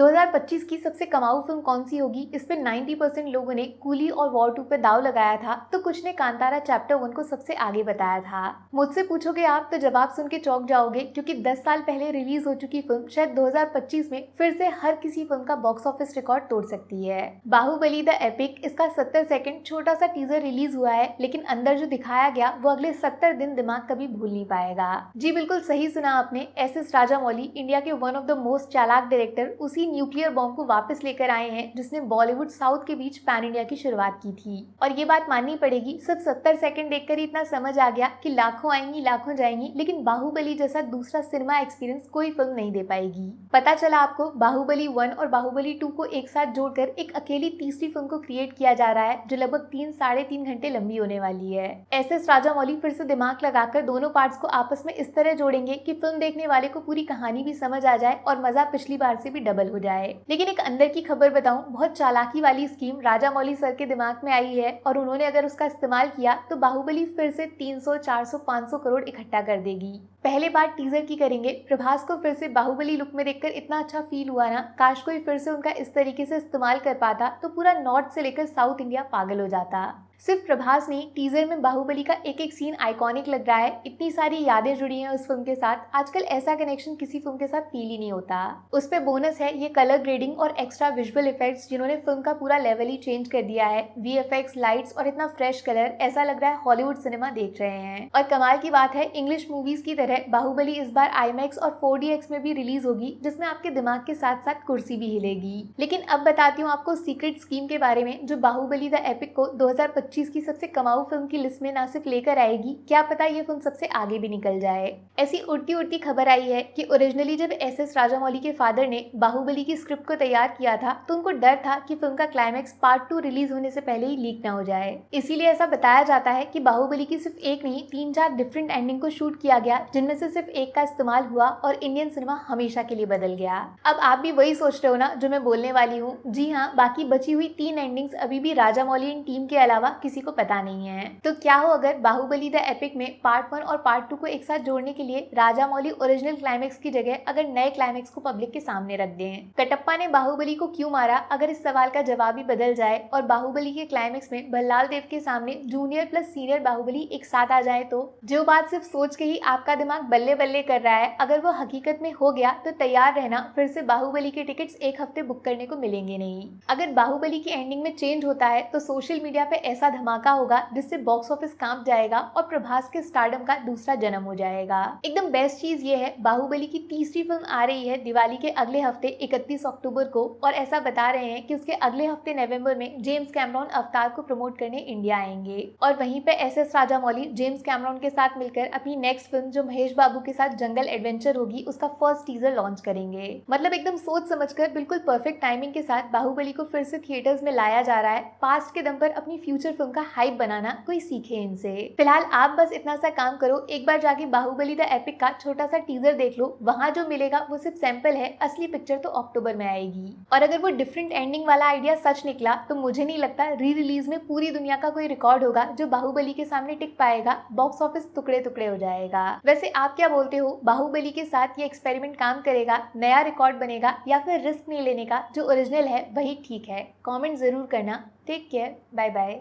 2025 की सबसे कमाऊ फिल्म कौन सी होगी, इस पे 90% लोगों ने कूली और वॉर 2 पे दाव लगाया था, तो कुछ ने कांतारा चैप्टर 1 को सबसे आगे बताया था। मुझसे पूछोगे आप तो जवाब सुन के चौंक जाओगे, क्योंकि 10 साल पहले रिलीज हो चुकी फिल्म शायद 2025 में फिर से हर किसी फिल्म का बॉक्स ऑफिस रिकॉर्ड तोड़ सकती है। बाहुबली द एपिक, इसका 70 सेकंड छोटा सा टीजर रिलीज हुआ है, लेकिन अंदर जो दिखाया गया वो अगले 70 दिन दिमाग कभी भूल नहीं पाएगा। जी बिल्कुल सही सुना आपने, एस राजामौली, इंडिया के वन ऑफ द मोस्ट चालाक डायरेक्टर, उसी न्यूक्लियर बॉम्ब को वापस लेकर आए हैं जिसने बॉलीवुड साउथ के बीच पैन इंडिया की शुरुआत की थी। और ये बात माननी पड़ेगी, सिर्फ 70 सेकंड देखकर ही इतना समझ आ गया कि लाखों आएंगी लाखों जाएंगी, लेकिन बाहुबली जैसा दूसरा सिनेमा एक्सपीरियंस कोई फिल्म नहीं दे पाएगी। पता चला आपको, बाहुबली 1 और बाहुबली 2 को एक साथ जोड़कर एक अकेली तीसरी फिल्म को क्रिएट किया जा रहा है, जो लगभग 3-3.5 घंटे लंबी होने वाली है। एस राजामौली फिर से दिमाग लगाकर दोनों पार्ट्स को आपस में इस तरह जोड़ेंगे कि फिल्म देखने वाले को पूरी कहानी भी समझ आ जाए और मजा पिछली बार से भी डबल हो जाए। लेकिन एक अंदर की खबर बताऊं, बहुत चालाकी वाली स्कीम राजामौली सर के दिमाग में आई है, और उन्होंने अगर उसका इस्तेमाल किया तो बाहुबली फिर से 300, 400, 500 करोड़ इकट्ठा कर देगी। पहले बार टीजर की करेंगे, प्रभास को फिर से बाहुबली लुक में देखकर इतना अच्छा फील हुआ ना, काश कोई फिर से उनका इस तरीके से इस्तेमाल कर पाता तो पूरा नॉर्थ से लेकर साउथ इंडिया पागल हो जाता। सिर्फ प्रभास नहीं, टीजर में बाहुबली का एक एक सीन आइकॉनिक लग रहा है, इतनी सारी यादें जुड़ी हैं उस फिल्म के साथ। आजकल ऐसा कनेक्शन किसी फिल्म के साथ फील ही नहीं होता। उस पे बोनस है ये कलर ग्रेडिंग और एक्स्ट्रा विजुअल इफेक्ट्स, जिन्होंने फिल्म का पूरा लेवल ही चेंज कर दिया है। वीएफएक्स, लाइट्स और इतना फ्रेश कलर, ऐसा लग रहा है हॉलीवुड सिनेमा देख रहे हैं। और कमाल की बात है, इंग्लिश मूवीज की तरह बाहुबली इस बार आईमैक्स और 4DX में भी रिलीज होगी, जिसमें आपके दिमाग के साथ साथ कुर्सी भी हिलेगी। लेकिन अब बताती हूँ आपको सीक्रेट स्कीम के बारे में, जो बाहुबली द एपिक को 2025 की सबसे कमाऊ फिल्म की लिस्ट में ना सिर्फ लेकर आएगी, क्या पता ये फिल्म सबसे आगे भी निकल जाए। ऐसी उड़ती उड़ती खबर आई है कि ओरिजिनली जब एस राजामौली के फादर ने बाहुबली की स्क्रिप्ट को तैयार किया था, तो उनको डर था कि फिल्म का क्लाइमैक्स पार्ट 2 रिलीज होने से पहले ही लीक ना हो जाए। इसीलिए ऐसा बताया जाता है कि बाहुबली की सिर्फ एक नहीं 3-4 डिफरेंट एंडिंग को शूट किया गया, जिनमें से सिर्फ एक का इस्तेमाल हुआ और इंडियन सिनेमा हमेशा के लिए बदल गया। अब आप भी वही सोच रहे हो ना जो मैं बोलने वाली हूँ। जी हाँ, बाकी बची हुई 3 एंडिंग्स अभी भी राजामौली टीम के अलावा किसी को पता नहीं है। तो क्या हो अगर बाहुबली द एपिक में पार्ट 1 और पार्ट 2 को एक साथ जोड़ने के लिए राजामौली ओरिजिनल क्लाइमैक्स की जगह अगर नए क्लाइमैक्स को पब्लिक के सामने रख दें। कटप्पा ने बाहुबली को क्यों मारा, अगर इस सवाल का जवाब ही बदल जाए और बाहुबली के क्लाइमैक्स में भल्लाल देव के सामने जूनियर प्लस सीनियर बाहुबली एक साथ आ जाए, तो जो बात सिर्फ सोच के ही आपका दिमाग बल्ले बल्ले कर रहा है, अगर वो हकीकत में हो गया तो तैयार रहना, फिर से बाहुबली के टिकट्स एक हफ्ते बुक करने को मिलेंगे नहीं। अगर बाहुबली की एंडिंग में चेंज होता है तो सोशल मीडिया पे ऐसा धमाका होगा जिससे बॉक्स ऑफिस कांप जाएगा और प्रभास के स्टारडम का दूसरा जन्म हो जाएगा। एकदम बेस्ट चीज ये है, बाहुबली की तीसरी फिल्म आ रही है दिवाली के अगले हफ्ते 31 अक्टूबर को, और ऐसा बता रहे हैं कि उसके अगले हफ्ते नवंबर में जेम्स कैमरॉन अवतार को प्रमोट करने इंडिया आएंगे। और वहीं पे एस राजामौली जेम्स कैमरॉन के साथ मिलकर अपनी नेक्स्ट फिल्म, जो महेश बाबू के साथ जंगल एडवेंचर होगी, उसका फर्स्ट टीजर लॉन्च करेंगे। मतलब एकदम सोच समझकर बिल्कुल परफेक्ट टाइमिंग के साथ बाहुबली को फिर से थिएटर्स में लाया जा रहा है। पास्ट के दम पर अपनी फ्यूचर फिल्म का हाइप बनाना कोई सीखे इनसे। फिलहाल आप बस इतना सा काम करो, एक बार जाके बाहुबली द एपिक का छोटा सा टीजर देख लो। वहां जो मिलेगा वो सिर्फ सैंपल है, असली पिक्चर तो अक्टूबर में आएगी। और अगर वो डिफरेंट एंडिंग वाला आइडिया सच निकला तो मुझे नहीं लगता री रिलीज में पूरी दुनिया का कोई रिकॉर्ड होगा जो बाहुबली के सामने टिक पाएगा। बॉक्स ऑफिस टुकड़े टुकड़े हो जाएगा। वैसे आप क्या बोलते हो, बाहुबली के साथ ये एक्सपेरिमेंट काम करेगा, नया रिकॉर्ड बनेगा, या फिर रिस्क नहीं लेने का, जो ओरिजिनल है वही ठीक है? कॉमेंट जरूर करना। Take care, bye bye.